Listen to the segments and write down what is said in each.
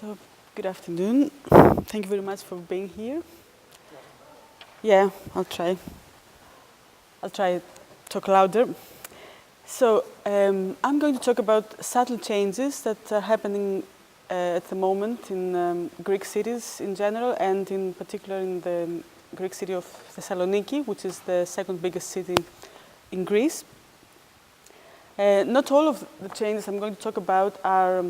So, good afternoon. Thank you very much for being here. Yeah, I'll try to talk louder. So, I'm going to talk about subtle changes that are happening at the moment in Greek cities in general, and in particular in the Greek city of Thessaloniki, which is the second biggest city in Greece. Not all of the changes I'm going to talk about are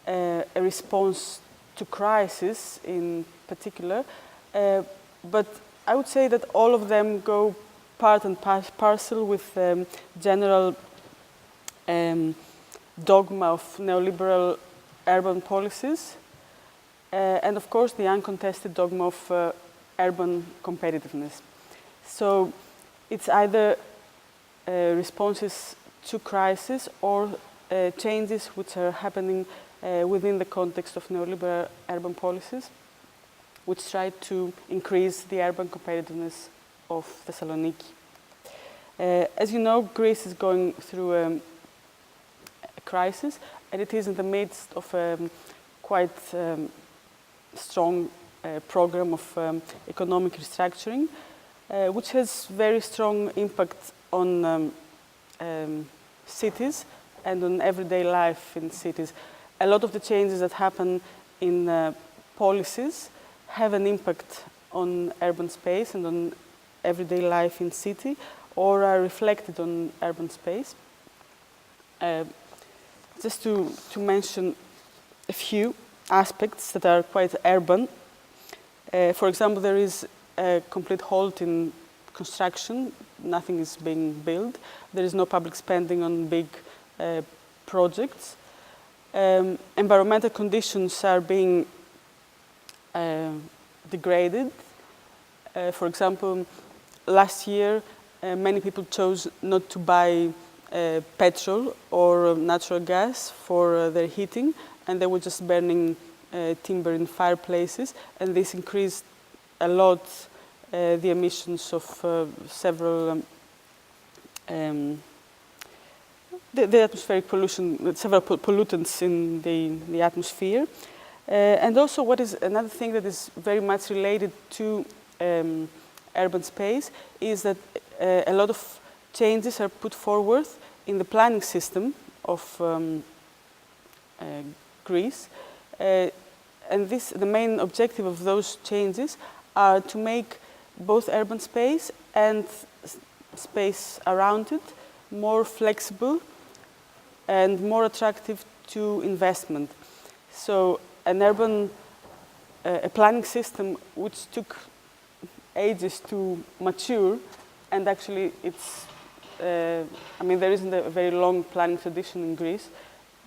a response to crisis in particular, but I would say that all of them go part and parcel with general dogma of neoliberal urban policies, and of course the uncontested dogma of urban competitiveness. So it's either responses to crisis or changes which are happening within the context of neoliberal urban policies, which try to increase the urban competitiveness of Thessaloniki. As you know, Greece is going through a crisis, and it is in the midst of a quite strong program of economic restructuring, which has very strong impact on cities and on everyday life in cities. A lot of the changes that happen in policies have an impact on urban space and on everyday life in city, or are reflected on urban space. Just to mention a few aspects that are quite urban. For example, there is a complete halt in construction. Nothing is being built. There is no public spending on big projects. Environmental conditions are being degraded. For example, last year, many people chose not to buy petrol or natural gas for their heating, and they were just burning timber in fireplaces, and this increased a lot the emissions of several the atmospheric pollution, several pollutants in the atmosphere. And also what is another thing that is very much related to urban space is that a lot of changes are put forward in the planning system of Greece. And the main objective of those changes are to make both urban space and space around it more flexible and more attractive to investment. So an urban a planning system which took ages to mature, and actually it's there isn't a very long planning tradition in Greece,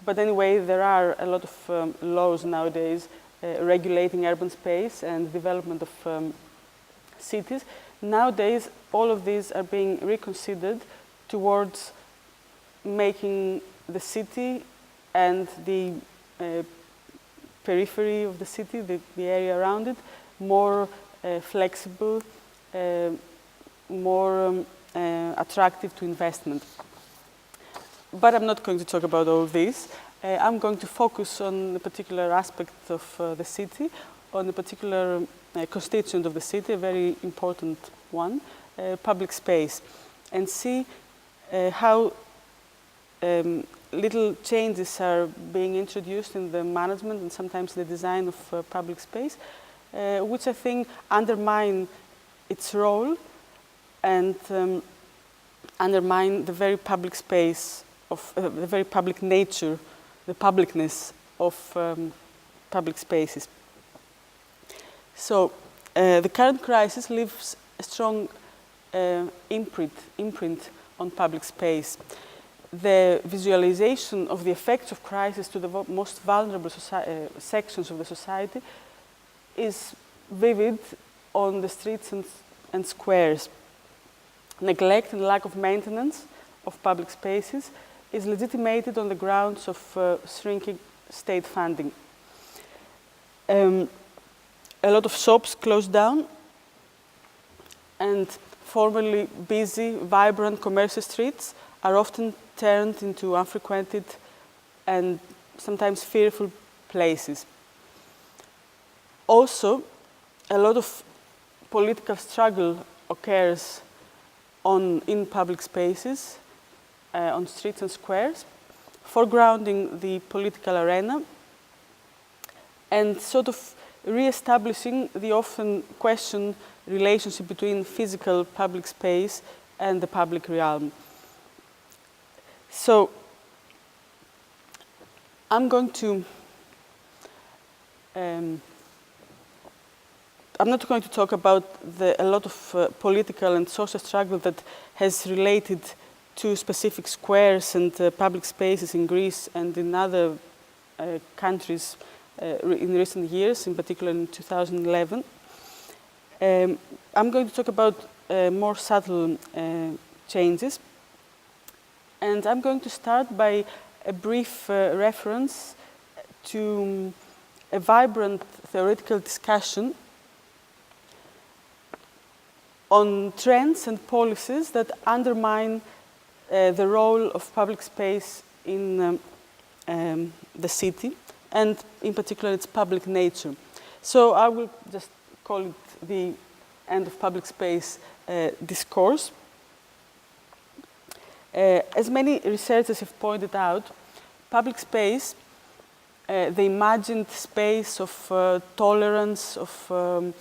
but anyway there are a lot of laws nowadays regulating urban space and development of cities. Nowadays all of these are being reconsidered towards making the city and the periphery of the city, the area around it, more flexible, more attractive to investment. But I'm not going to talk about all this. I'm going to focus on a particular aspect of the city, on a particular constituent of the city, a very important one, public space, and see how little changes are being introduced in the management and sometimes the design of public space, which I think undermine its role and undermine the very public space of the very public nature, the publicness of public spaces. So the current crisis leaves a strong imprint on public space. The visualization of the effects of crisis to the most vulnerable sections of the society is vivid on the streets and squares. Neglect and lack of maintenance of public spaces is legitimated on the grounds of shrinking state funding. A lot of shops closed down, and formerly busy, vibrant commercial streets are often turned into unfrequented and sometimes fearful places. Also, a lot of political struggle occurs in public spaces, on streets and squares, foregrounding the political arena and sort of re-establishing the often questioned relationship between physical public space and the public realm. So, I'm going to I'm not going to talk about a lot of political and social struggle that has related to specific squares and public spaces in Greece and in other countries in recent years, in particular in 2011. I'm going to talk about more subtle changes. And I'm going to start by a brief reference to a vibrant theoretical discussion on trends and policies that undermine the role of public space in the city, and in particular its public nature. So I will just call it the end of public space discourse. As many researchers have pointed out, public space, the imagined space of tolerance, of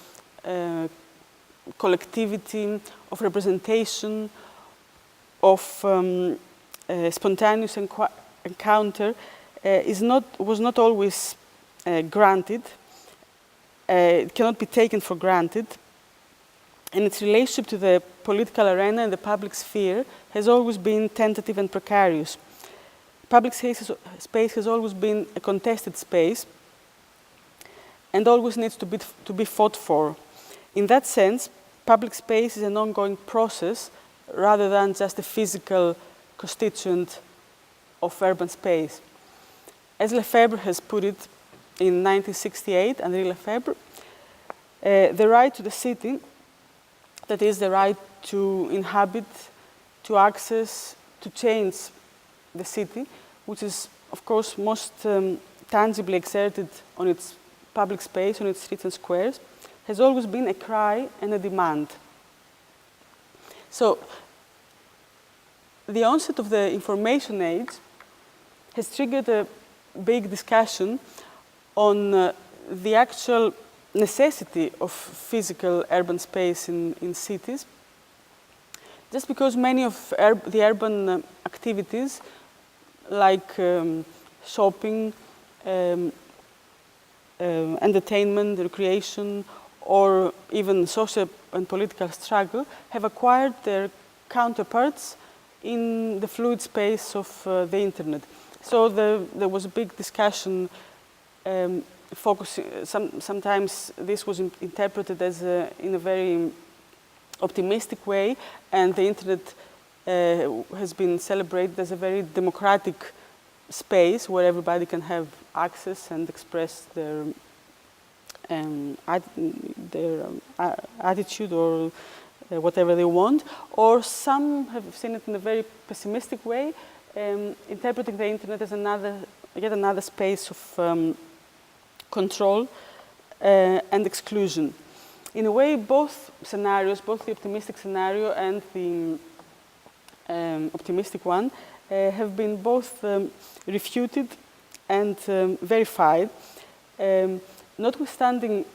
collectivity, of representation, of spontaneous encounter, was not always granted. It cannot be taken for granted. And its relationship to the political arena and the public sphere has always been tentative and precarious. Public space has always been a contested space and always needs to be fought for. In that sense, public space is an ongoing process rather than just a physical constituent of urban space. As Lefebvre has put it in 1968, Henri Lefebvre, the right to the city, that is the right to inhabit, to access, to change the city, which is, of course, most tangibly exerted on its public space, on its streets and squares, has always been a cry and a demand. So, the onset of the information age has triggered a big discussion on the actual necessity of physical urban space in cities, just because many of the urban activities, like shopping, entertainment, recreation, or even social and political struggle, have acquired their counterparts in the fluid space of the internet. So there was a big discussion focusing. Sometimes this was interpreted as in a very optimistic way, and the internet has been celebrated as a very democratic space where everybody can have access and express their attitude or whatever they want. Or some have seen it in a very pessimistic way, interpreting the internet as yet another space of control and exclusion. In a way, both scenarios, both the optimistic scenario and the optimistic one, have been both refuted and verified. Notwithstanding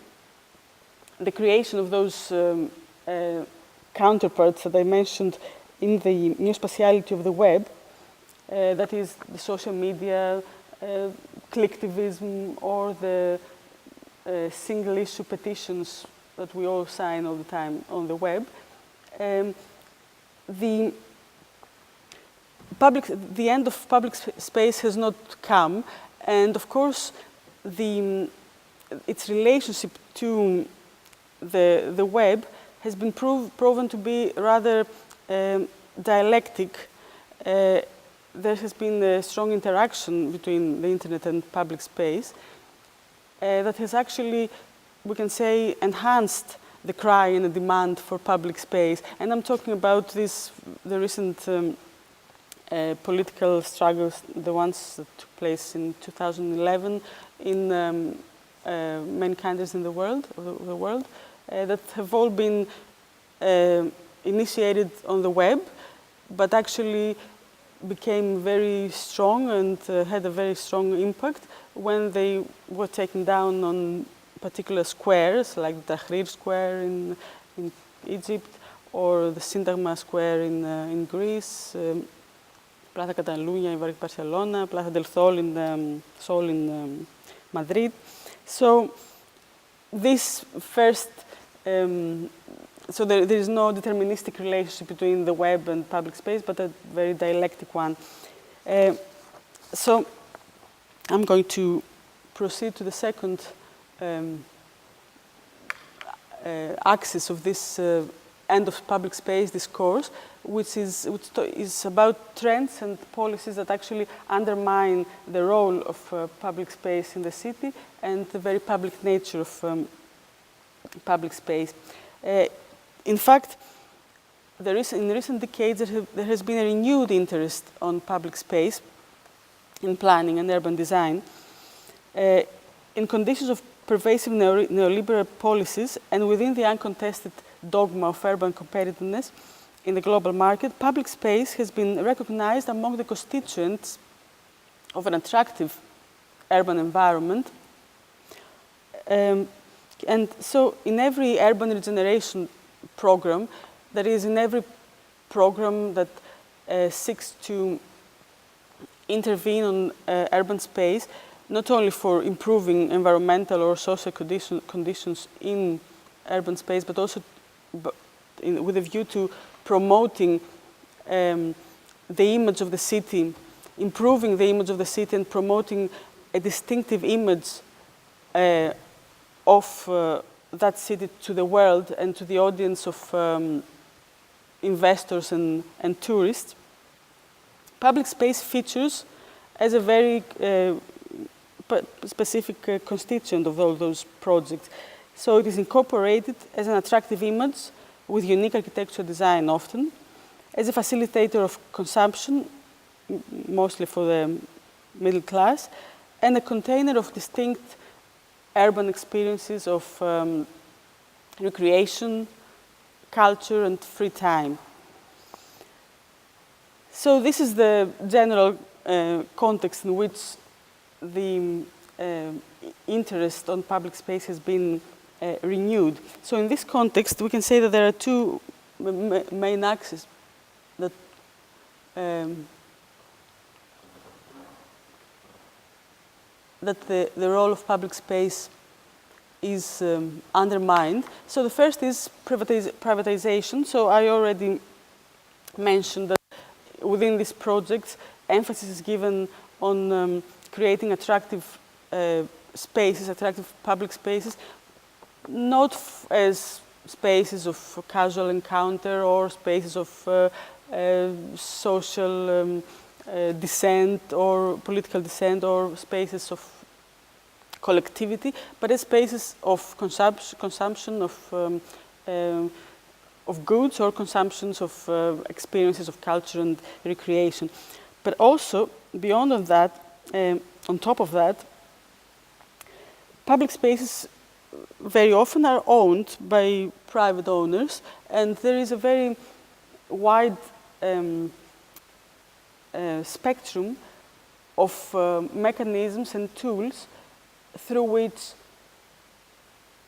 the creation of those counterparts that I mentioned in the new spatiality of the web, that is the social media, clicktivism, or the single-issue petitions that we all sign all the time on the web, the end of public space has not come, and of course, its relationship to the web has been proven to be rather dialectic. There has been a strong interaction between the internet and public space that has actually, we can say, enhanced the cry and the demand for public space. And I'm talking about the recent political struggles, the ones that took place in 2011 in main countries in the world, that have all been initiated on the web, but actually became very strong and had a very strong impact when they were taken down on particular squares, like the Tahrir Square in Egypt, or the Syntagma Square in Greece, Plaza Catalunya in Barcelona, Plaza del Sol in Madrid. So this first, so there is no deterministic relationship between the web and public space, but a very dialectic one. So I'm going to proceed to the second axis of this end of public space discourse, which is about trends and policies that actually undermine the role of public space in the city and the very public nature of public space. In fact, in recent decades, there has been a renewed interest on public space in planning and urban design. In conditions of pervasive neoliberal policies and within the uncontested dogma of urban competitiveness in the global market, public space has been recognized among the constituents of an attractive urban environment. And so in every urban regeneration program, that is, in every program that seeks to intervene on urban space, not only for improving environmental or social conditions in urban space, but also with a view to promoting the image of the city, improving the image of the city and promoting a distinctive image of that city to the world and to the audience of investors and tourists. Public space features as a very specific constituent of all those projects. So it is incorporated as an attractive image with unique architectural design often, as a facilitator of consumption, mostly for the middle class, and a container of distinct urban experiences of recreation, culture, and free time. So this is the general context in which the interest on public space has been renewed. So in this context, we can say that there are two main axes that the role of public space is undermined. So the first is privatization. So I already mentioned that within these projects, emphasis is given on creating attractive spaces, attractive public spaces, not as spaces of casual encounter or spaces of social dissent or political dissent or spaces of collectivity, but as spaces of consumption of goods or consumptions of experiences of culture and recreation. But also, beyond of that, on top of that, public spaces very often are owned by private owners, and there is a very wide spectrum of mechanisms and tools through which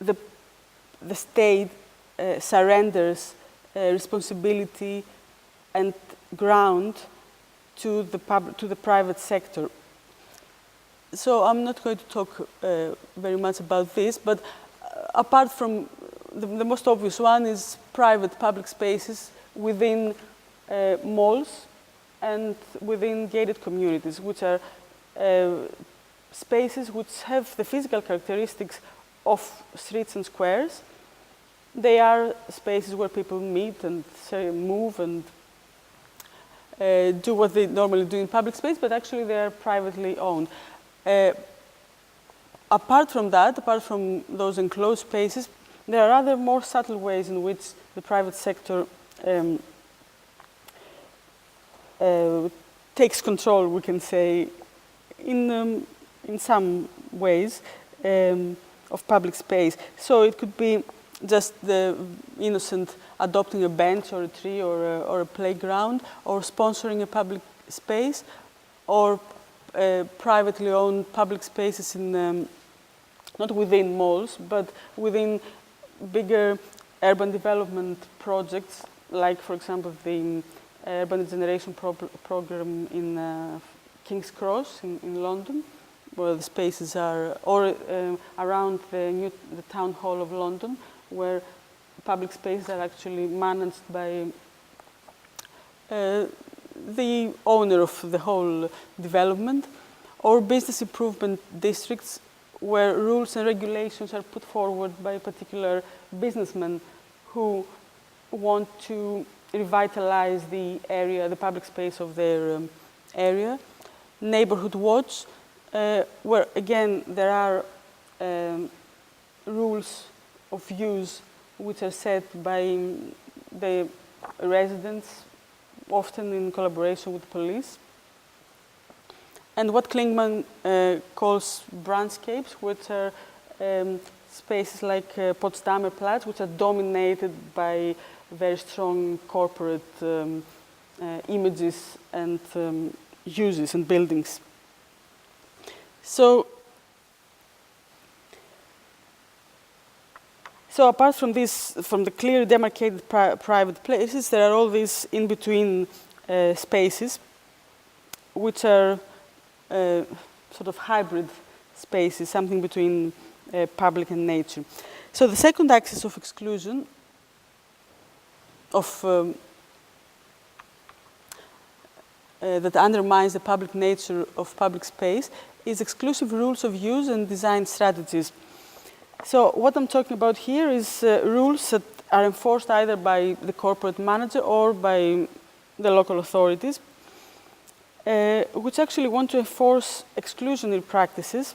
the state surrenders responsibility and ground to the private sector. So I'm not going to talk very much about this, but apart from the most obvious one is private public spaces within malls and within gated communities, which are spaces which have the physical characteristics of streets and squares. They are spaces where people meet and move and do what they normally do in public space, but actually they are privately owned. Apart from that, apart from those enclosed spaces, there are other more subtle ways in which the private sector takes control, we can say, in some ways. of public space. So it could be just the innocent adopting a bench or a tree or a playground, or sponsoring a public space, or privately owned public spaces in not within malls, but within bigger urban development projects, like, for example, the urban regeneration program in King's Cross in London, where the spaces are, or around the town hall of London, where public spaces are actually managed by the owner of the whole development, or business improvement districts, where rules and regulations are put forward by particular businessmen who want to revitalize the area, the public space of their area. Neighborhood watch, where again there are rules of use which are set by the residents, often in collaboration with police. And what Klingman calls brandscapes, which are spaces like Potsdamer Platz, which are dominated by very strong corporate images and uses and buildings. So apart from this, from the clearly demarcated private places, there are all these in-between spaces, which are sort of hybrid spaces, something between public and nature. So the second axis of exclusion that undermines the public nature of public space is exclusive rules of use and design strategies. So what I'm talking about here is rules that are enforced either by the corporate manager or by the local authorities, which actually want to enforce exclusionary practices,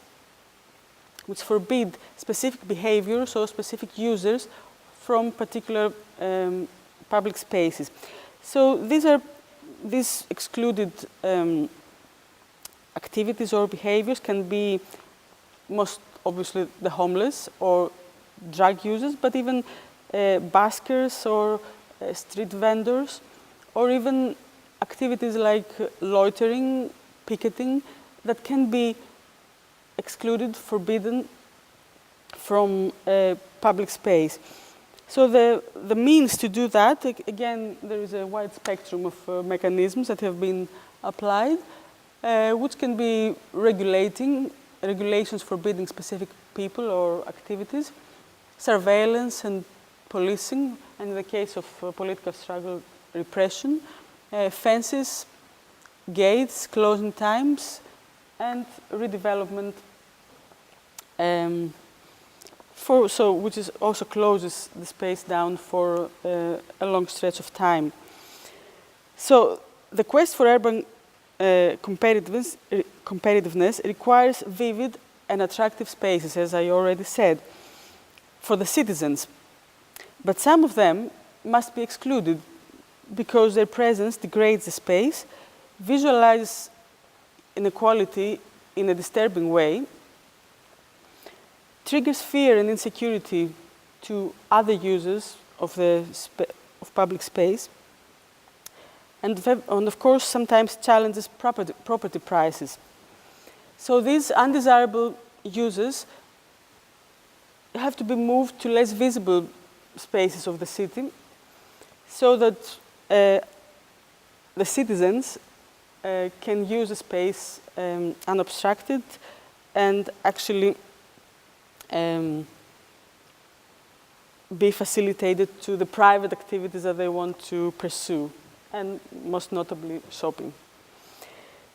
which forbid specific behaviors or specific users from particular public spaces. So these excluded activities or behaviors can be most obviously the homeless or drug users, but even buskers or street vendors, or even activities like loitering, picketing, that can be excluded, forbidden from public space. So the means to do that, again, there is a wide spectrum of mechanisms that have been applied, which can be regulations forbidding specific people or activities, surveillance and policing, and in the case of political struggle, repression, fences, gates, closing times, and redevelopment, which is also closes the space down for a long stretch of time. So the quest for urban competitiveness requires vivid and attractive spaces, as I already said, for the citizens. But some of them must be excluded because their presence degrades the space, visualizes inequality in a disturbing way, triggers fear and insecurity to other users of public space, and of course sometimes challenges property prices. So these undesirable uses have to be moved to less visible spaces of the city, so that the citizens can use the space unobstructed and actually be facilitated to the private activities that they want to pursue, and most notably shopping.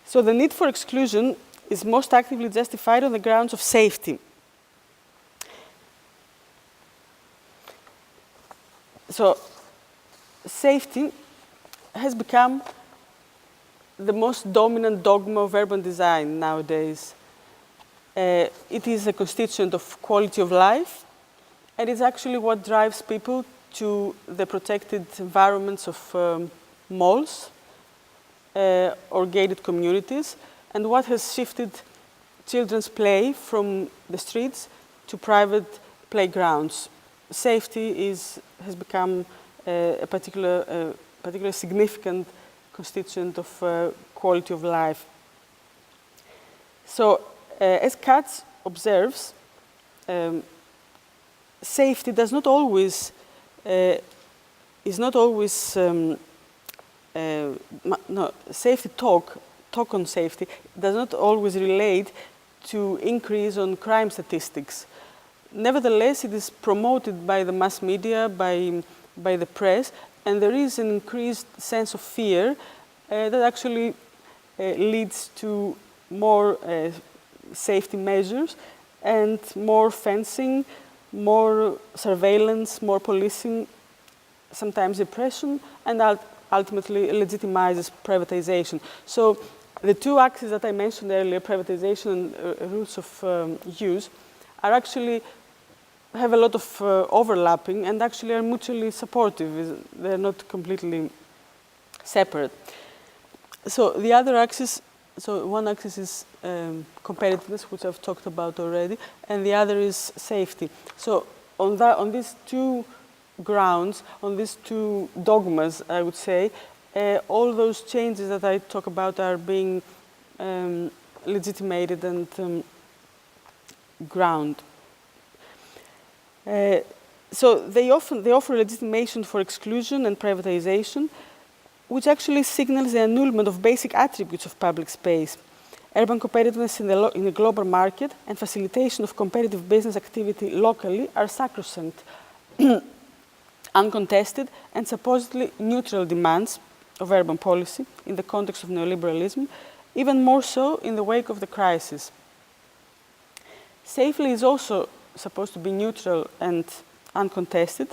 So the need for exclusion is most actively justified on the grounds of safety. So safety has become the most dominant dogma of urban design nowadays. It is a constituent of quality of life, and it's actually what drives people to the protected environments of malls or gated communities, and what has shifted children's play from the streets to private playgrounds. Safety has become a particularly significant constituent of quality of life. So, as Katz observes, safety does not always safety talk on safety does not always relate to increase on crime statistics. Nevertheless, it is promoted by the mass media, by the press, and there is an increased sense of fear that actually leads to more safety measures and more fencing, more surveillance, more policing, sometimes repression, and ultimately legitimizes privatization. So the two axes that I mentioned earlier, privatization and rules of use, are actually have a lot of overlapping and actually are mutually supportive. They're not completely separate. So the other axis, so one axis is competitiveness, which I've talked about already, and the other is safety. So on these two grounds, on these two dogmas, I would say, all those changes that I talk about are being legitimated and ground. So they offer legitimation for exclusion and privatization, which actually signals the annulment of basic attributes of public space. Urban competitiveness in the global market and facilitation of competitive business activity locally are sacrosanct, uncontested, and supposedly neutral demands of urban policy in the context of neoliberalism, even more so in the wake of the crisis. Safety is also supposed to be neutral and uncontested,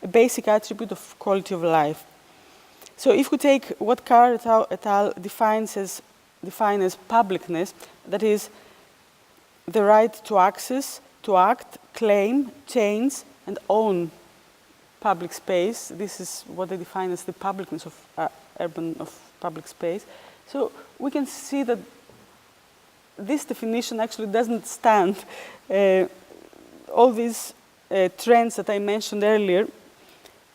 a basic attribute of quality of life. So if we take what Carr et al. Define as publicness, that is the right to access, to act, claim, change, and own public space. This is what they define as the publicness of public space. So we can see that this definition actually doesn't stand. All these trends that I mentioned earlier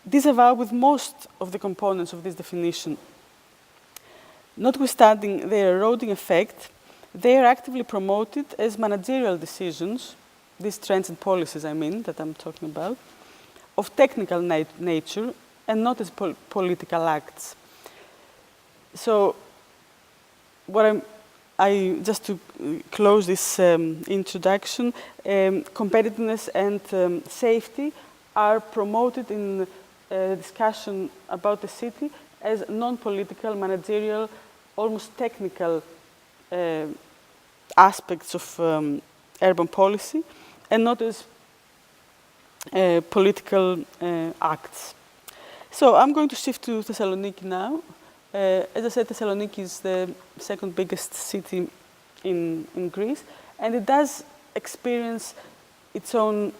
disavow with most of the components of this definition. Notwithstanding their eroding effect, they are actively promoted as managerial decisions, these trends and policies, I mean, that I'm talking about, of technical nature and not as political acts. So, just to close this introduction, competitiveness and safety are promoted in discussion about the city as non-political, managerial, almost technical aspects of urban policy, and not as political acts. So I'm going to shift to Thessaloniki now. As I said, Thessaloniki is the second biggest city in Greece, and it does experience its own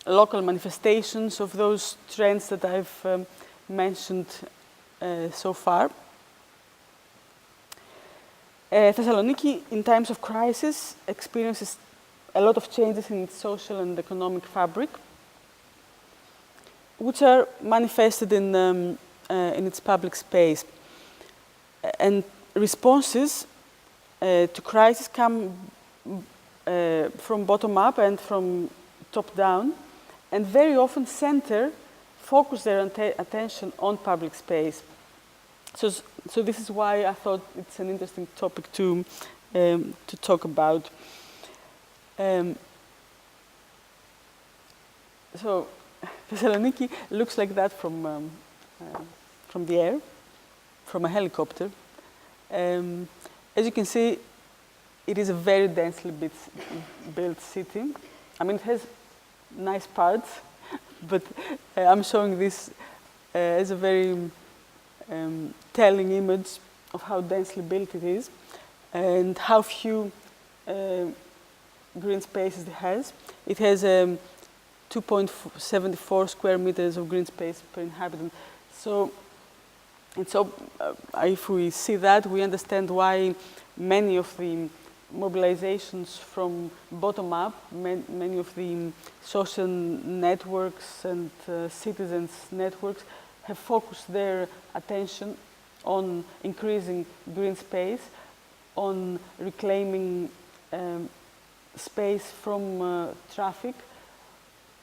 local manifestations of those trends that I've mentioned so far. Thessaloniki, in times of crisis, experiences a lot of changes in its social and economic fabric, which are manifested in its public space. And responses to crisis come from bottom up and from top down, and very often focus their attention on public space. So this is why I thought it's an interesting topic to talk about. So Thessaloniki looks like that from the air, from a helicopter. As you can see, it is a very densely built city. I mean, it has nice parts, but I'm showing this as a very telling image of how densely built it is and how few green spaces it has. It has 2.74 square meters of green space per inhabitant. So if we see that, we understand why many of the mobilizations from bottom up. Many of the social networks and citizens networks have focused their attention on increasing green space, on reclaiming space from traffic,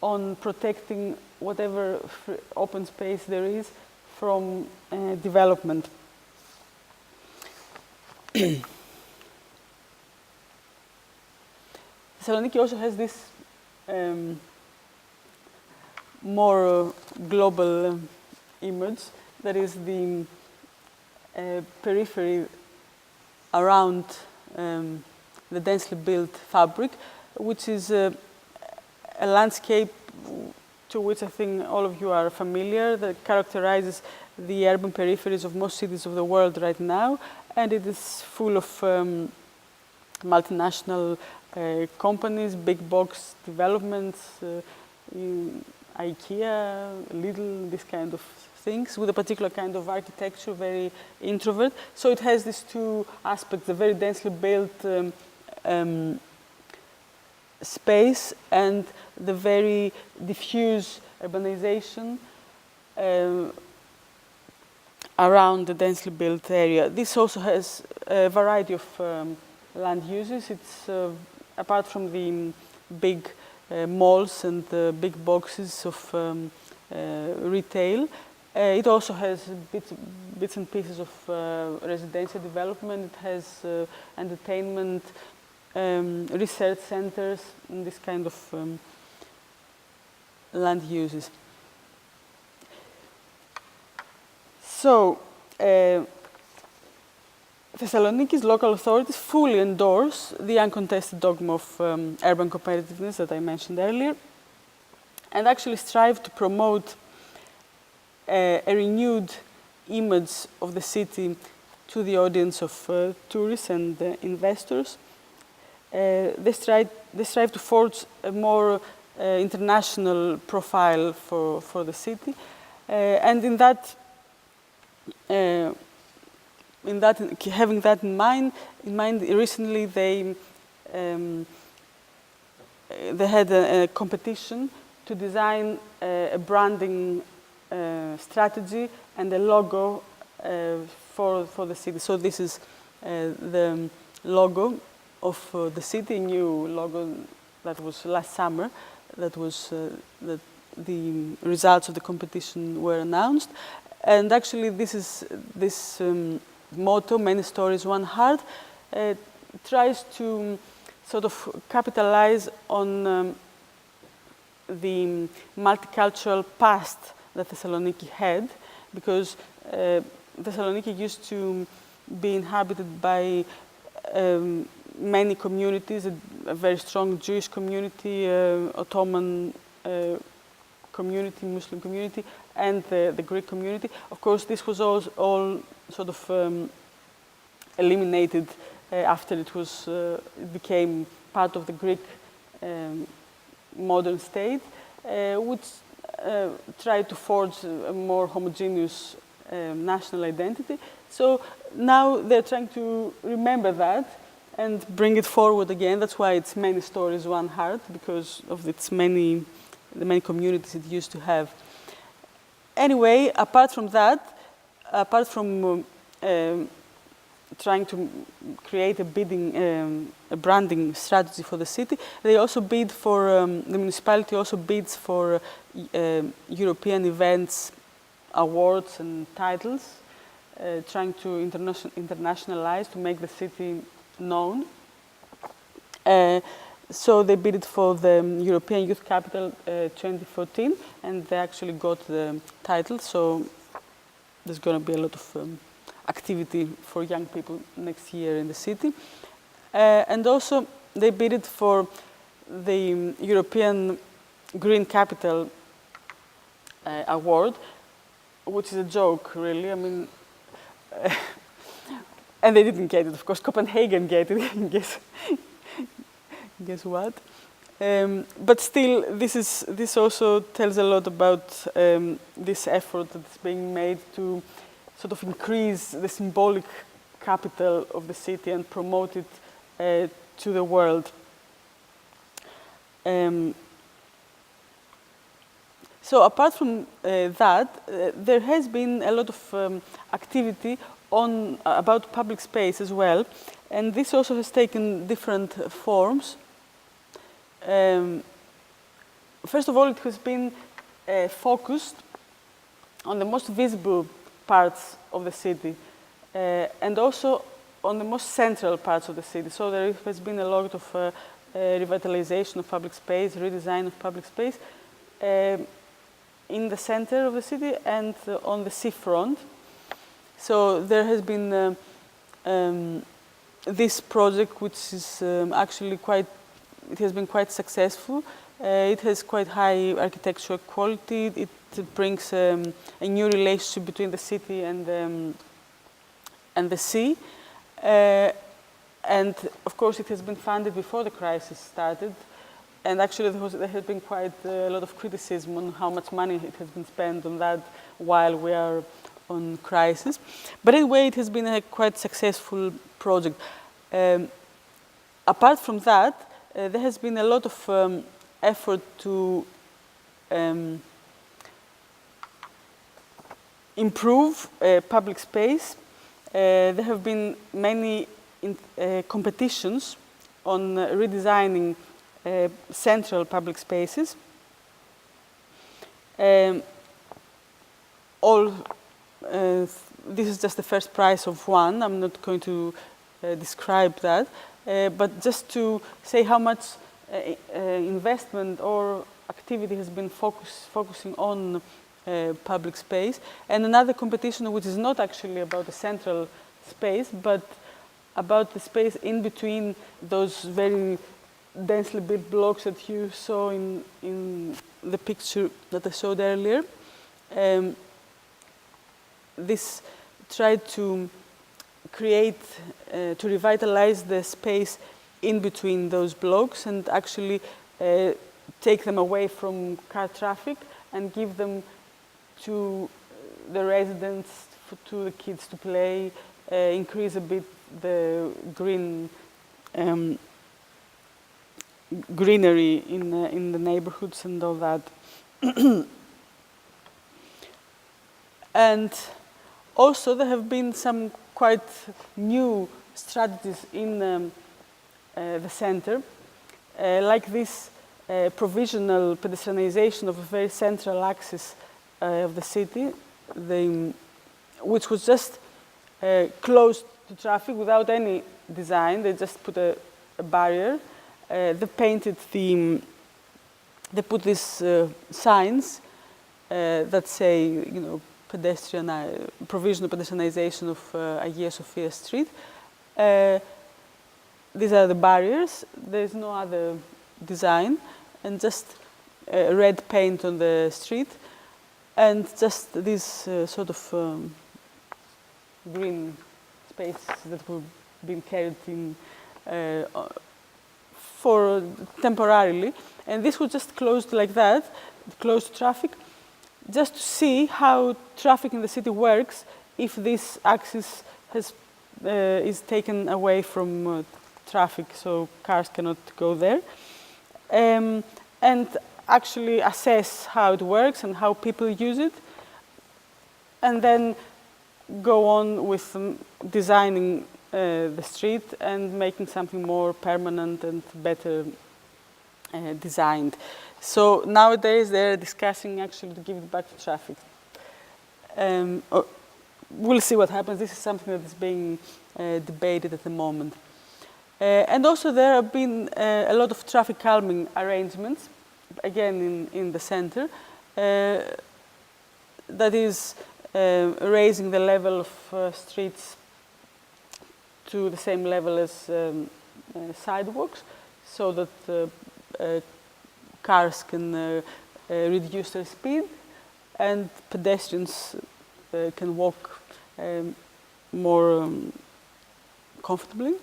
on protecting whatever open space there is from development. Thessaloniki also has this more global image, that is the periphery around the densely built fabric, which is a landscape to which I think all of you are familiar, that characterizes the urban peripheries of most cities of the world right now, and it is full of multinational companies, big box developments, IKEA, Lidl, this kind of things, with a particular kind of architecture, very introvert. So it has these two aspects, the very densely built space and the very diffuse urbanization around the densely built area. This also has a variety of land uses. It's apart from the big malls and the big boxes of retail, it also has bits and pieces of residential development. It has entertainment, research centers, and this kind of land uses. So, Thessaloniki's local authorities fully endorse the uncontested dogma of urban competitiveness that I mentioned earlier, and actually strive to promote a renewed image of the city to the audience of tourists and investors. They strive to forge a more international profile for the city, and in that, having that in mind, recently they had a competition to design a branding strategy and a logo for the city. So this is the logo of the city, new logo that was last summer. That was the results of the competition were announced, and actually this motto, many stories, one heart, tries to sort of capitalize on the multicultural past that Thessaloniki had, because Thessaloniki used to be inhabited by many communities, a very strong Jewish community, Ottoman community, Muslim community, and the Greek community. Of course, this was all sort of eliminated after it became part of the Greek modern state, which tried to forge a more homogeneous national identity. So now they're trying to remember that and bring it forward again. That's why it's many stories, one heart, because of the many communities it used to have. Anyway, apart from that, apart from trying to create a branding strategy for the city, they also bid for, the municipality also bids for European events, awards and titles, trying to internationalize, to make the city known. So they bid for the European Youth Capital 2014, and they actually got the title. So there's going to be a lot of activity for young people next year in the city. And also they bid for the European Green Capital Award, which is a joke, really. I mean, and they didn't get it, of course. Copenhagen get it. Guess what? But still, this also tells a lot about this effort that's being made to sort of increase the symbolic capital of the city and promote it to the world. So apart from that, there has been a lot of activity about public space as well, and this also has taken different forms. First of all, it has been focused on the most visible parts of the city, and also on the most central parts of the city. So there has been a lot of revitalization of public space, redesign of public space in the center of the city and on the seafront. So there has been this project, which is actually it has been quite successful. It has quite high architectural quality. It brings a new relationship between the city and the sea. And of course, it has been funded before the crisis started. And actually, there has been quite a lot of criticism on how much money it has been spent on that while we are on crisis. But anyway, it has been a quite successful project. Apart from that, there has been a lot of effort to improve public space. There have been many competitions on redesigning central public spaces. This is just the first prize of one. I'm not going to describe that, but just to say how much investment or activity has been focusing on public space. And another competition which is not actually about the central space, but about the space in between those very densely built blocks that you saw in the picture that I showed earlier. This tried to create, to revitalize the space in between those blocks and actually take them away from car traffic and give them to the residents, to the kids to play, increase a bit the greenery in the neighborhoods and all that. And also there have been some quite new strategies in the center, like this provisional pedestrianization of a very central axis of the city, which was just closed to traffic without any design. They just put a barrier. They put these signs that say, provisional pedestrianization of Hagia Sophia Street. These are the barriers. There's no other design, and just red paint on the street, and just these sort of green spaces that were being carried in for temporarily. And this was just closed like that, closed to traffic, just to see how traffic in the city works if this axis is taken away from traffic, so cars cannot go there. And actually assess how it works and how people use it, and then go on with designing the street and making something more permanent and better designed. So nowadays they're discussing actually to give it back to traffic. We'll see what happens. This is something that is being debated at the moment. And also there have been a lot of traffic calming arrangements, again in the center, that is raising the level of streets to the same level as sidewalks, so that cars can reduce their speed and pedestrians can walk more comfortably.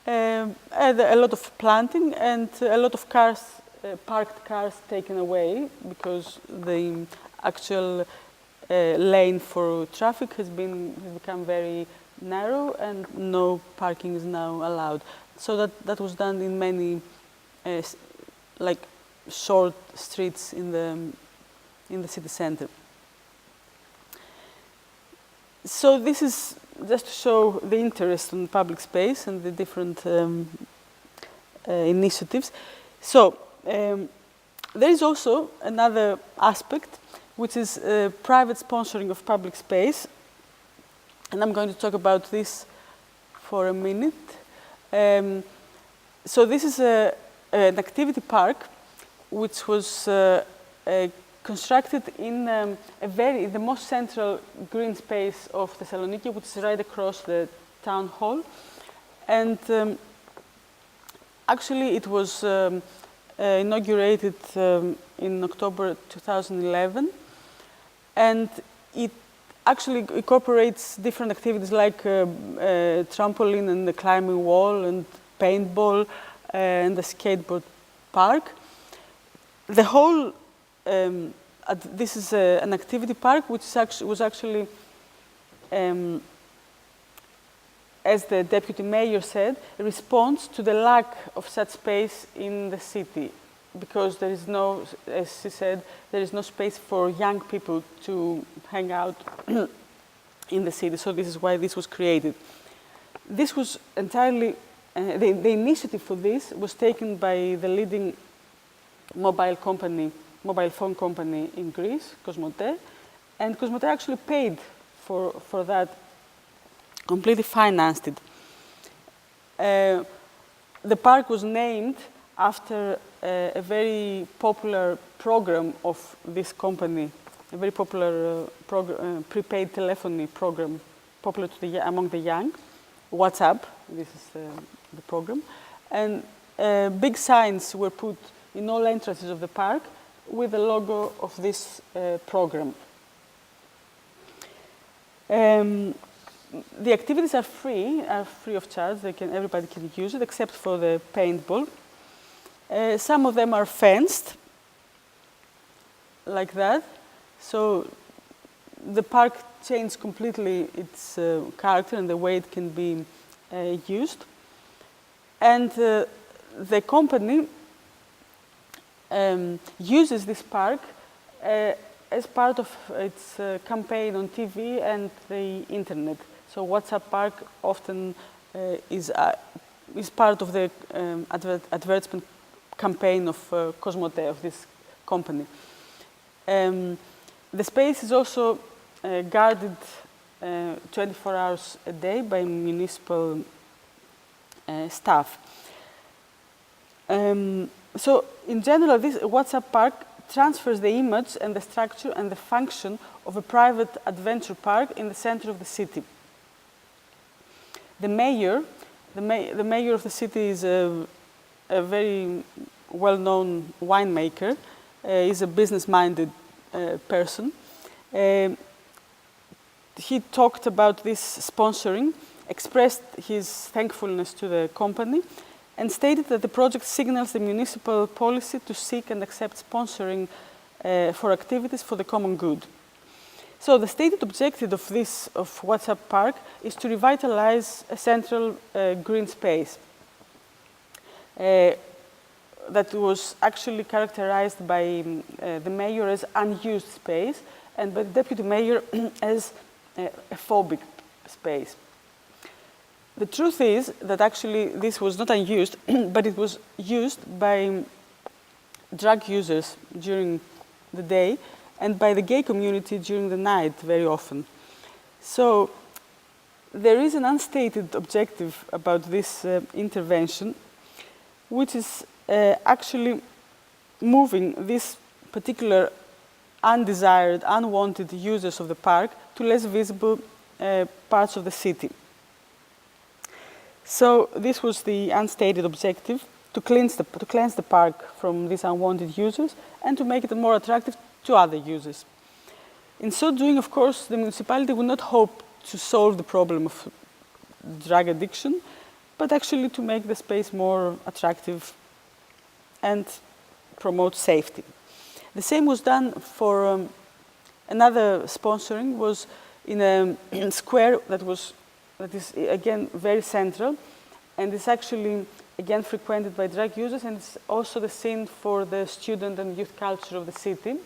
And a lot of planting and a lot of cars, parked cars taken away, because the actual lane for traffic has become very narrow and no parking is now allowed. So that was done in many like short streets in the city center. So this is just to show the interest in public space and the different initiatives. So there is also another aspect, which is private sponsoring of public space. And I'm going to talk about this for a minute. So this is an activity park, which was constructed in the most central green space of Thessaloniki, which is right across the town hall. And actually, it was inaugurated in October 2011, and it actually incorporates different activities like trampoline and the climbing wall and paintball and the skateboard park. The whole, this is an activity park which was actually, as the deputy mayor said, a response to the lack of such space in the city, because there is no, as she said, there is no space for young people to hang out in the city. So this is why this was created. This was entirely, the initiative for this was taken by the leading mobile phone company in Greece, Cosmote, and Cosmote actually paid for that, completely financed it. The park was named after a very popular program of this company, a very popular prepaid telephony program, popular among the young, WhatsApp, this is the program. And big signs were put in all entrances of the park with the logo of this program. The activities are free of charge. Everybody can use it, except for the paintball. Some of them are fenced, like that. So the park changed completely its character and the way it can be used. And the company uses this park as part of its campaign on TV and the internet. So WhatsApp Park often is part of the advertisement campaign of Cosmote, of this company. The space is also guarded 24 hours a day by municipal staff. So in general, this WhatsApp Park transfers the image and the structure and the function of a private adventure park in the center of the city. The mayor of the city is a very well-known winemaker. He's a business-minded person. He talked about this sponsoring, expressed his thankfulness to the company, and stated that the project signals the municipal policy to seek and accept sponsoring for activities for the common good. So the stated objective of WhatsApp Park is to revitalize a central green space that was actually characterized by the mayor as unused space and by the deputy mayor as a phobic space. The truth is that actually this was not unused, but it was used by drug users during the day and by the gay community during the night very often. So there is an unstated objective about this intervention, which is actually moving these particular undesired, unwanted users of the park to less visible parts of the city. So this was the unstated objective, to cleanse the park from these unwanted users and to make it more attractive to other users. In so doing, of course, the municipality would not hope to solve the problem of drug addiction, but actually to make the space more attractive and promote safety. The same was done for another sponsoring, was in a square that was that is, again, very central, and it's actually, again, frequented by drug users, and it's also the scene for the student and youth culture of the city.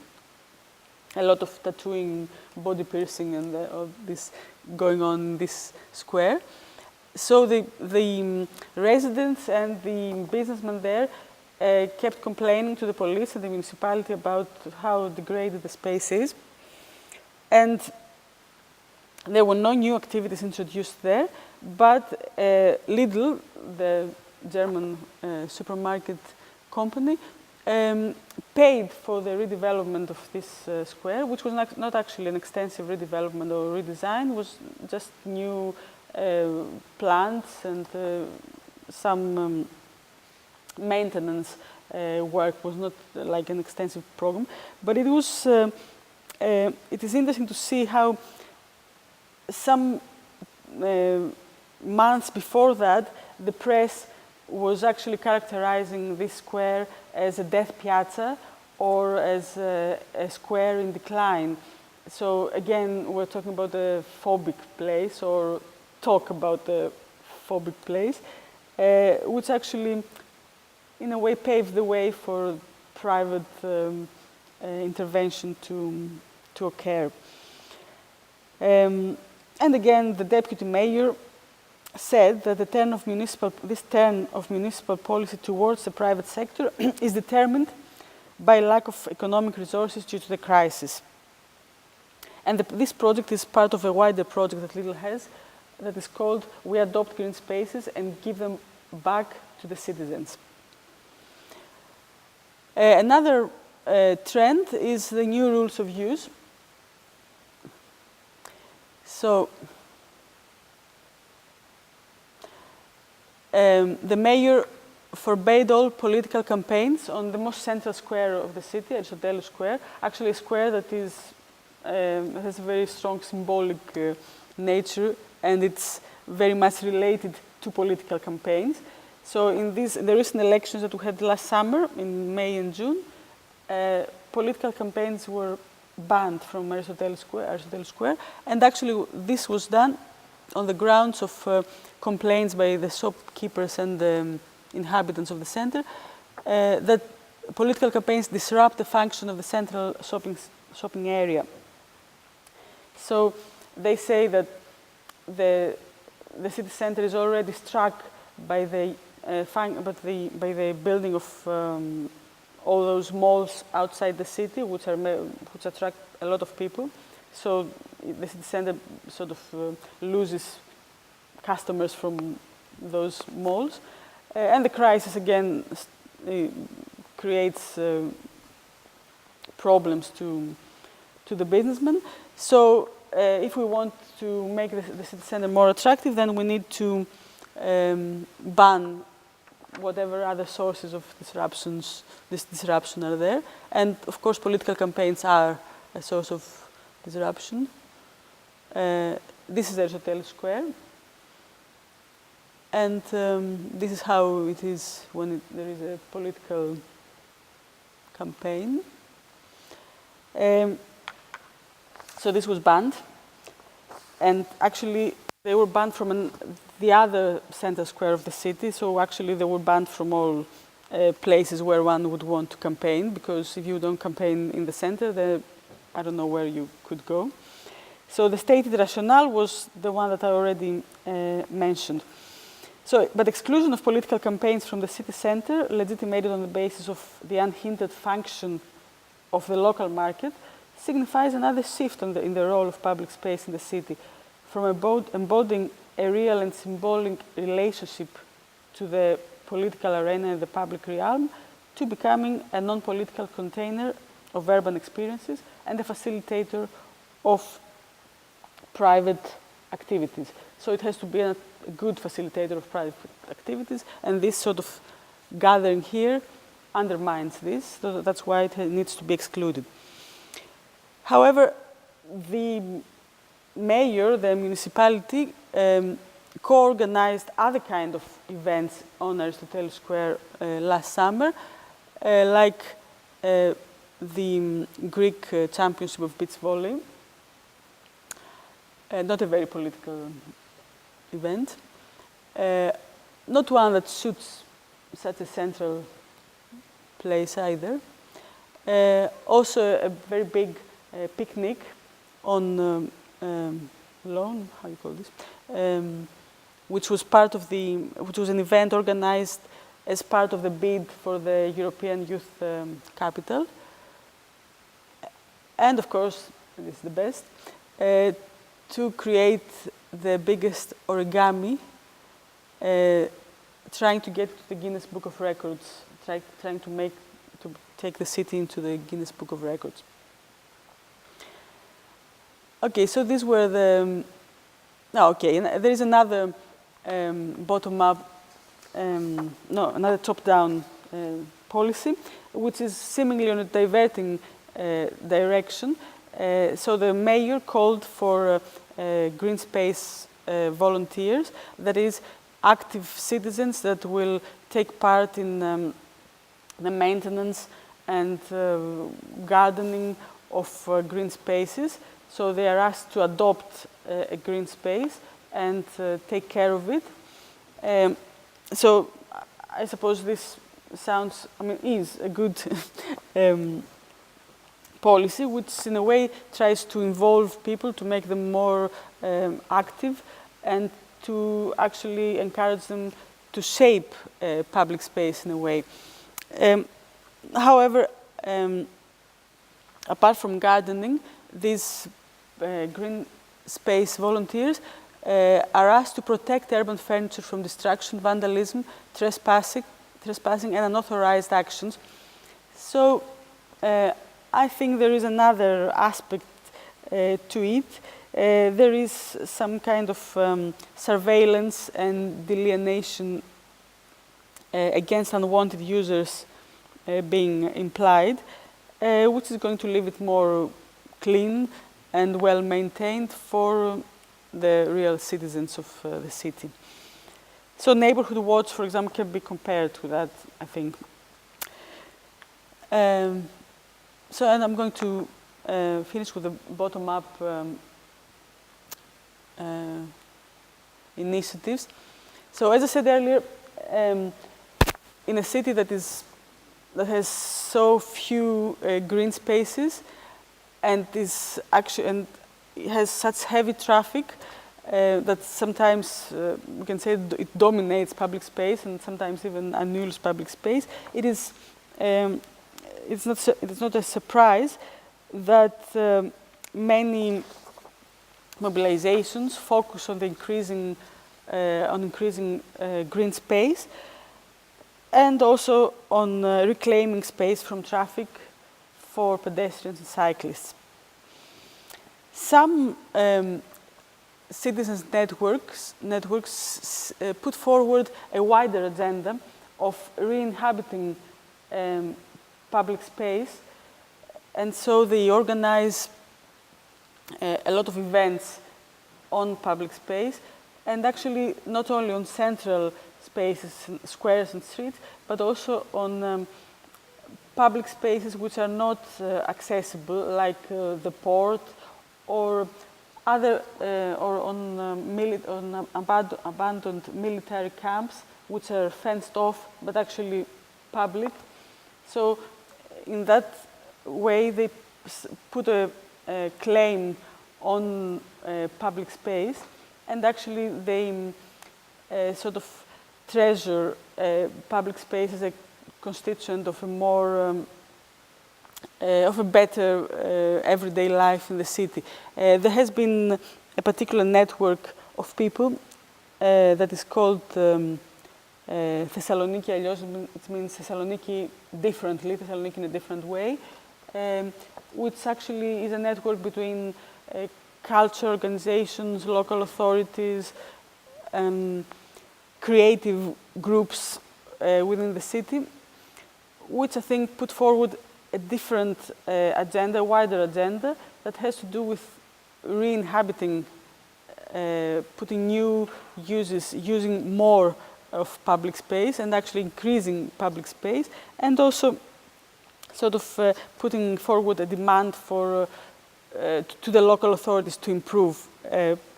A lot of tattooing, body piercing, and all this going on in this square. So the residents and the businessmen there kept complaining to the police and the municipality about how degraded the space is. And there were no new activities introduced there, but Lidl, the German supermarket company, paid for the redevelopment of this square, which was not actually an extensive redevelopment or redesign, was just new plants and some maintenance work, was not like an extensive program. But it was, it is interesting to see how some months before that, the press was actually characterizing this square as a death piazza or as a square in decline. So again, we're talking about a phobic place, or talk about the phobic place, which actually, in a way, paved the way for private intervention to occur. And again, the deputy mayor said that this turn of municipal policy towards the private sector is determined by lack of economic resources due to the crisis. And this project is part of a wider project that Lidl has that is called We Adopt Green Spaces and Give Them Back to the Citizens. Another trend is the new rules of use. So, the mayor forbade all political campaigns on the most central square of the city, Aristotle Square, actually a square that has a very strong symbolic nature, and it's very much related to political campaigns. So in the recent elections that we had last summer, in May and June, political campaigns were banned from Aristotle Square, and actually this was done on the grounds of complaints by the shopkeepers and the inhabitants of the center that political campaigns disrupt the function of the central shopping area. So they say that the city center is already struck by the building of all those malls outside the city, which attract a lot of people. So the city center sort of loses customers from those malls. And the crisis, again, creates problems to the businessmen. So if we want to make the city center more attractive, then we need to ban whatever other sources of disruption are there. And of course, political campaigns are a source of disruption. This is Aristotle Square. And this is how it is when there is a political campaign. So this was banned. And actually, they were banned from the other center square of the city. So actually, they were banned from all places where one would want to campaign, because if you don't campaign in the center, then I don't know where you could go. So the stated rationale was the one that I already mentioned. So, but exclusion of political campaigns from the city center, legitimated on the basis of the unhindered function of the local market, signifies another shift in the role of public space in the city, from embodying a real and symbolic relationship to the political arena and the public realm, to becoming a non-political container of urban experiences and a facilitator of private activities. So it has to be a good facilitator of private activities, and this sort of gathering here undermines this. So that's why it needs to be excluded. However, the mayor, the municipality, co-organized other kind of events on Aristotle Square last summer, like the Greek championship of beach volley. Not a very political event. Not one that suits such a central place either. Also a very big picnic on lawn, how you call this, which was an event organized as part of the bid for the European Youth Capital. And of course, this is the best, to create the biggest origami, trying to get to the Guinness Book of Records, trying to take the city into the Guinness Book of Records. Okay, so these were the. There is another bottom-up, another top-down policy, which is seemingly on a diverting direction. So the mayor called for green space volunteers, that is, active citizens that will take part in the maintenance and gardening of green spaces. So they are asked to adopt a green space and take care of it. So I suppose this is a good policy, which in a way tries to involve people, to make them more active, and to actually encourage them to shape public space in a way. However, apart from gardening, these green space volunteers are asked to protect urban furniture from destruction, vandalism, trespassing, and unauthorized actions. So I think there is another aspect to it. There is some kind of surveillance and delineation against unwanted users being implied, which is going to leave it more clean and well maintained for the real citizens of the city. So neighborhood watch, for example, can be compared to that, I think. And I'm going to finish with the bottom-up initiatives. So as I said earlier, in a city that has so few green spaces and has such heavy traffic that sometimes we can say it dominates public space and sometimes even annuls public space. It's not a surprise that many mobilizations focus on the increasing green space and also on reclaiming space from traffic for pedestrians and cyclists. Some citizens' networks put forward a wider agenda of re-inhabiting public space, and so they organize a lot of events on public space, and actually not only on central spaces, squares and streets, but also on public spaces which are not accessible, like the port or other, or on abandoned military camps, which are fenced off but actually public. So in that way, they put a claim on public space, and actually they sort of treasure public space as a constituent of a more of a better everyday life in the city. There has been a particular network of people that is called Thessaloniki, it means Thessaloniki differently, Thessaloniki in a different way, which actually is a network between culture organizations, local authorities, creative groups within the city, which I think put forward a different agenda, a wider agenda, that has to do with re-inhabiting, putting new uses, using more of public space and actually increasing public space, and also sort of putting forward a demand for to the local authorities to improve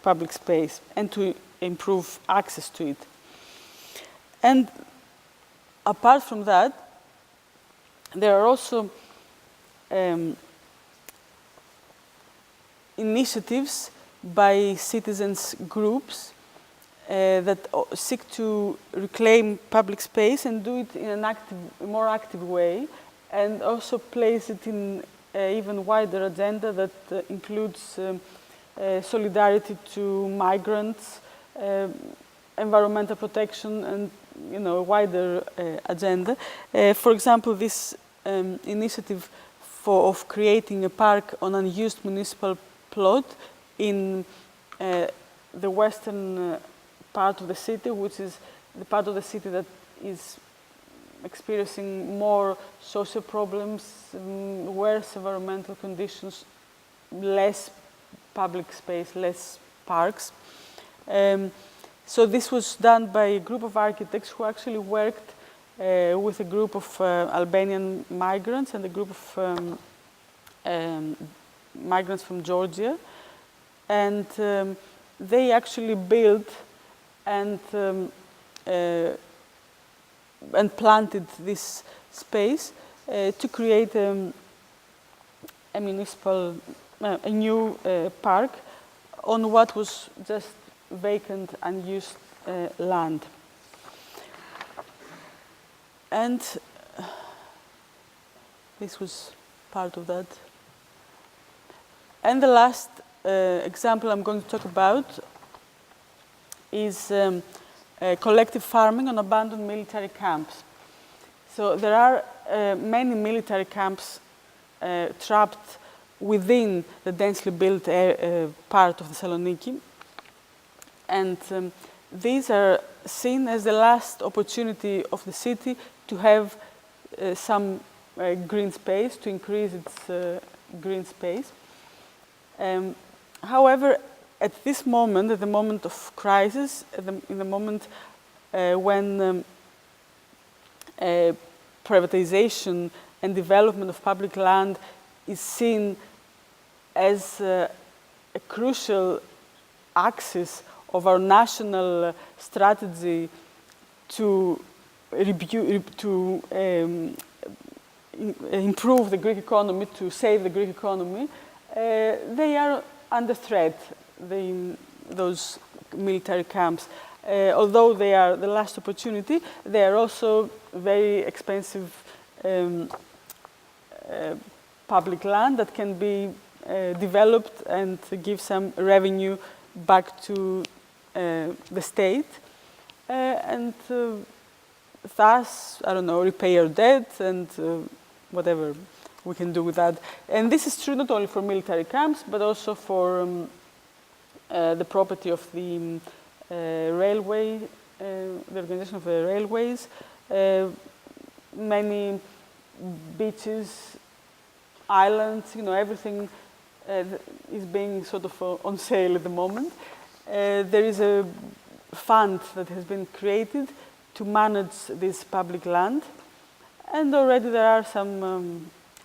public space and to improve access to it. And apart from that, there are also initiatives by citizens groups that seek to reclaim public space and do it in a more active way, and also place it in an even wider agenda that includes solidarity to migrants, environmental protection, and a wider agenda. For example, this initiative of creating a park on unused municipal plot in the western part of the city, which is the part of the city that is experiencing more social problems, worse environmental conditions, less public space, less parks. So this was done by a group of architects who actually worked with a group of Albanian migrants and a group of migrants from Georgia. And they actually built and planted this space to create a new park on what was just vacant, unused land. And this was part of that. And the last example I'm going to talk about is collective farming on abandoned military camps. So there are many military camps trapped within the densely built part of Thessaloniki. And these are seen as the last opportunity of the city to have some green space, to increase its green space. However, at this moment, at the moment of crisis, in the moment when privatization and development of public land is seen as a crucial axis of our national strategy to improve the Greek economy, to save the Greek economy, they are under threat, those military camps. Although they are the last opportunity, they are also very expensive public land that can be developed and give some revenue back to the state, and thus, I don't know, repay our debt and whatever we can do with that. And this is true not only for military camps, but also for the property of the railway, the organization of the railways. Many beaches, islands, everything is being sort of on sale at the moment. There is a fund that has been created to manage this public land. And already there are some,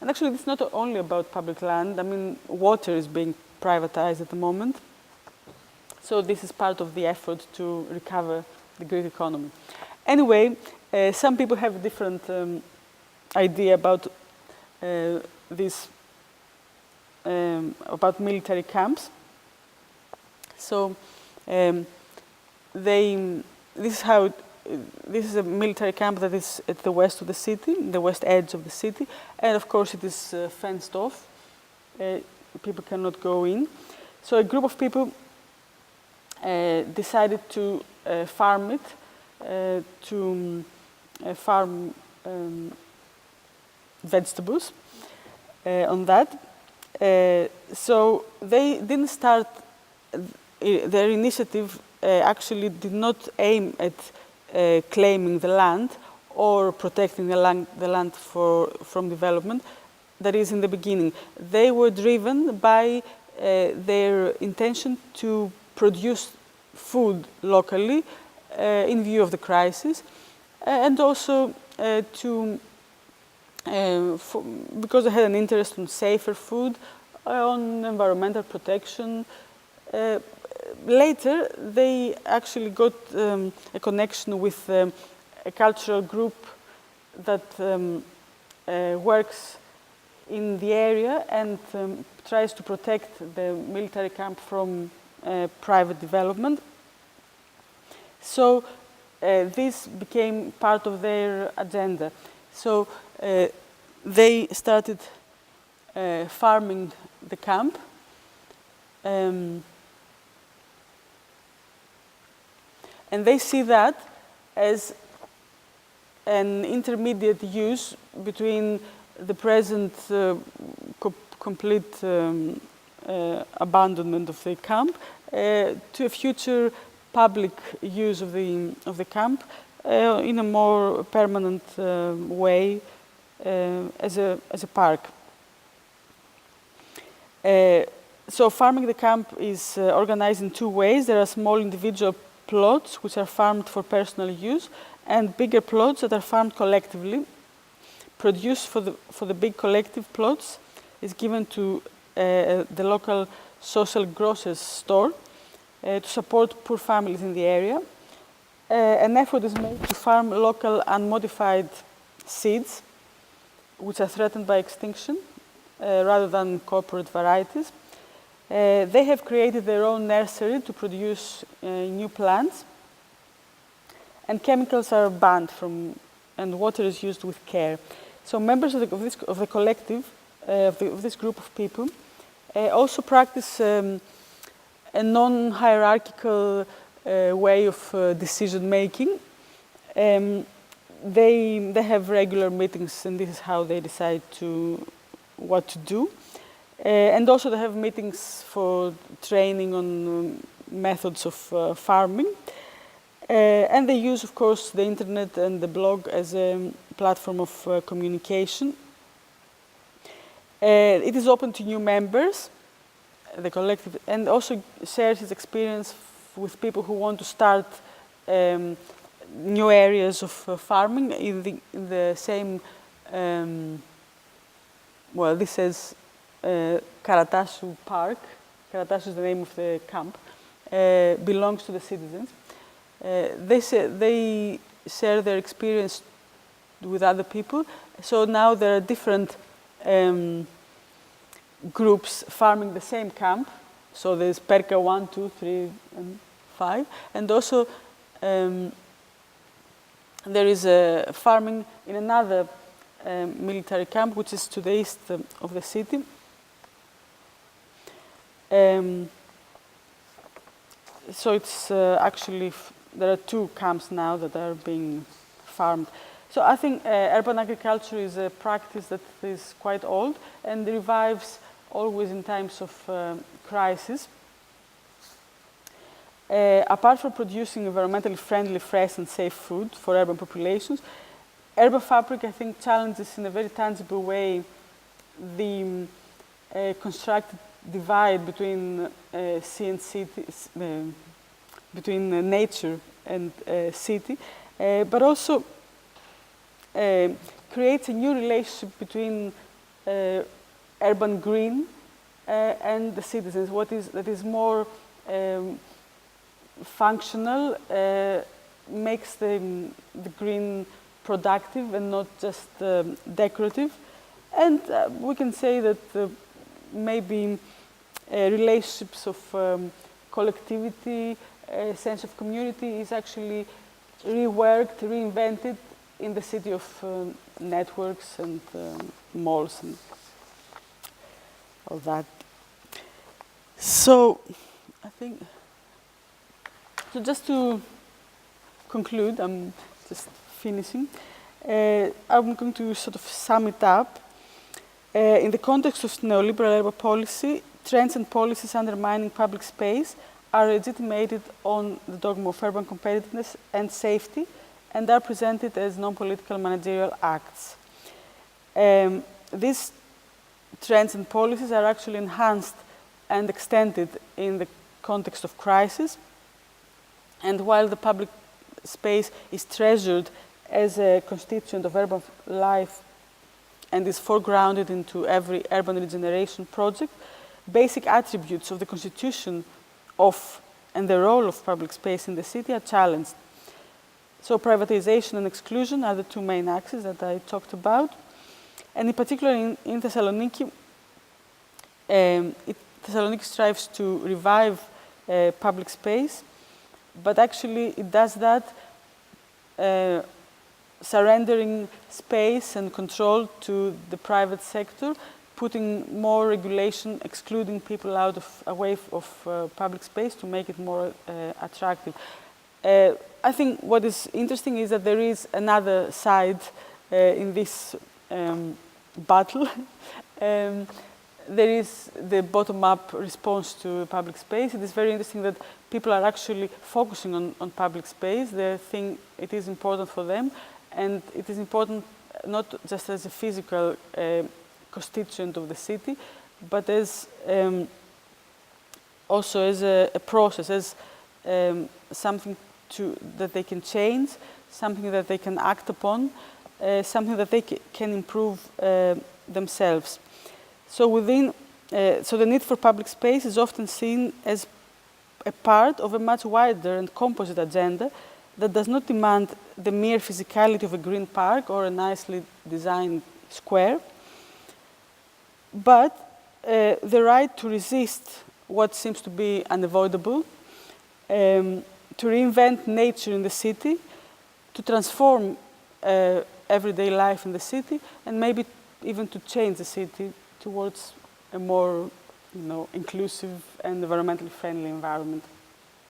and actually it's not only about public land, water is being privatized at the moment. So this is part of the effort to recover the Greek economy. Anyway, some people have a different idea about this, about military camps. So this is a military camp that is at the west of the city, the west edge of the city, and of course it is fenced off. People cannot go in. So a group of people decided to farm it, to farm vegetables on that. So they didn't start, their initiative actually did not aim at claiming the land or protecting the land from development. That is in the beginning. They were driven by their intention to produce food locally in view of the crisis, and also because they had an interest in safer food, on environmental protection. later, they actually got a connection with a cultural group that works in the area and tries to protect the military camp from private development. So this became part of their agenda. So they started farming the camp. And they see that as an intermediate use between the present complete abandonment of the camp to a future public use of the camp in a more permanent way as a park. So farming the camp is organized in two ways. There are small individual plots which are farmed for personal use, and bigger plots that are farmed collectively. Produce for the big collective plots is given to the local social grocers store to support poor families in the area. An effort is made to farm local unmodified seeds, which are threatened by extinction, rather than corporate varieties. They have created their own nursery to produce new plants, and chemicals are banned from, and water is used with care. So members of the collective, of this group of people, also practice a non-hierarchical way of decision making. They have regular meetings, and this is how they decide what to do. And also they have meetings for training on methods of farming. And they use, of course, the internet and the blog as a platform of communication. It is open to new members, the collective, and also shares its experience with people who want to start new areas of farming in the same, well, this says Athanasiou Park. Athanasiou is the name of the camp, belongs to the citizens. They share their experience with other people. So now there are different groups farming the same camp. So there's Perka 1, 2, 3, and 5. And also there is a farming in another military camp, which is to the east of the city. So it's actually, there are two camps now that are being farmed. So I think urban agriculture is a practice that is quite old and revives always in times of crisis. Apart from producing environmentally friendly, fresh and safe food for urban populations, urban fabric, I think, challenges in a very tangible way the constructed divide between sea and city, between nature and city, but also creates a new relationship between urban green and the citizens. That is more functional, makes the green productive and not just decorative. And we can say that maybe relationships of collectivity, a sense of community is actually reworked, reinvented in the city of networks and malls and all that. So I think, so just to conclude, I'm just finishing. I'm going to sort of sum it up. In the context of neoliberal urban policy, trends and policies undermining public space are legitimated on the dogma of urban competitiveness and safety, and are presented as non-political managerial acts. These trends and policies are actually enhanced and extended in the context of crisis. And while the public space is treasured as a constituent of urban life and is foregrounded into every urban regeneration project, basic attributes of the constitution of and the role of public space in the city are challenged. So privatization and exclusion are the two main axes that I talked about. And in particular in Thessaloniki, Thessaloniki strives to revive public space, but actually it does that surrendering space and control to the private sector, putting more regulation, excluding people away of public space to make it more attractive. I think what is interesting is that there is another side in this battle. There is the bottom-up response to public space. It is very interesting that people are actually focusing on public space. They think it is important for them, and it is important not just as a physical constituent of the city, but as also as a process, as something that they can change, something that they can act upon, something that they can improve themselves. So so the need for public space is often seen as a part of a much wider and composite agenda that does not demand the mere physicality of a green park or a nicely designed square, but the right to resist what seems to be unavoidable, to reinvent nature in the city, to transform everyday life in the city, and maybe even to change the city towards a more inclusive and environmentally friendly environment.